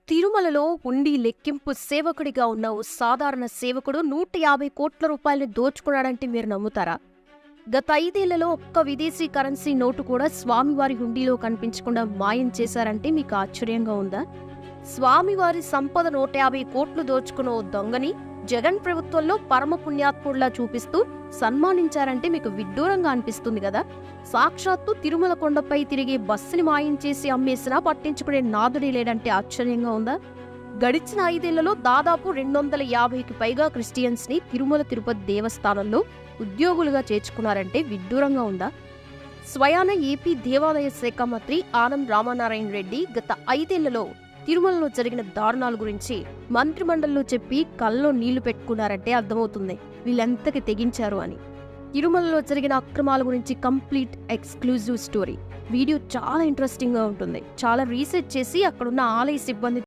తిరుమలలో ఉండి లెక్కింపు సేవకుడిగా ఉన్న ఓ సాధారణ సేవకుడు 150 కోట్ల రూపాయలు దోచుకున్నాడంటే మీరు నమ్ముతారా? గత 5 ఏళ్లలో ఒక్క విదేశీ కరెన్సీ నోటు కూడా స్వామివారి హుండీలో కనిపించకుండా మాయం చేశారంటే మీకు ఆశ్చర్యంగా ఉందా? స్వామివారి సంపద 150 కోట్లు దోచుకున్న ఓ దొంగని జగన్ ప్రభుత్వంలో పరమ పుణ్యాత్ముడిలా చూపిస్తూ సన్మానించారంటే మీకు విడ్డూరంగా అనిపిస్తుంది కదా. సాక్షాత్తు తిరుమల కొండపై తిరిగే బస్సుని మాయం చేసి అమ్మేసినా పట్టించుకునే నాదుడే లేడంటే ఆశ్చర్యంగా ఉందా? గడిచిన 5 ఏళ్లలో దాదాపు 250కి పైగా క్రిస్టియన్స్ ని తిరుమల తిరుపతి దేవస్థానంలో ఉద్యోగులుగా చేర్చుకున్నారంటే విడ్డూరంగా ఉందా? స్వయాన ఏపీ దేవాదాయ శాఖ మంత్రి ఆనం రామనారాయణ రెడ్డి గత 5 ఏళ్లలో తిరుమలలో జరిగిన దారుణాల గురించి మంత్రిమండలిలో చెప్పి కళ్ళలో నీళ్లు పెట్టుకున్నారంటే అర్థమవుతుంది వీళ్ళెంతకి తెగించారు అని. తిరుమలలో జరిగిన అక్రమాల గురించి కంప్లీట్ ఎక్స్క్లూజివ్ స్టోరీ వీడియో చాలా ఇంట్రెస్టింగ్ గా ఉంటుంది. చాలా రీసెర్చ్ చేసి అక్కడున్న ఆలయ సిబ్బంది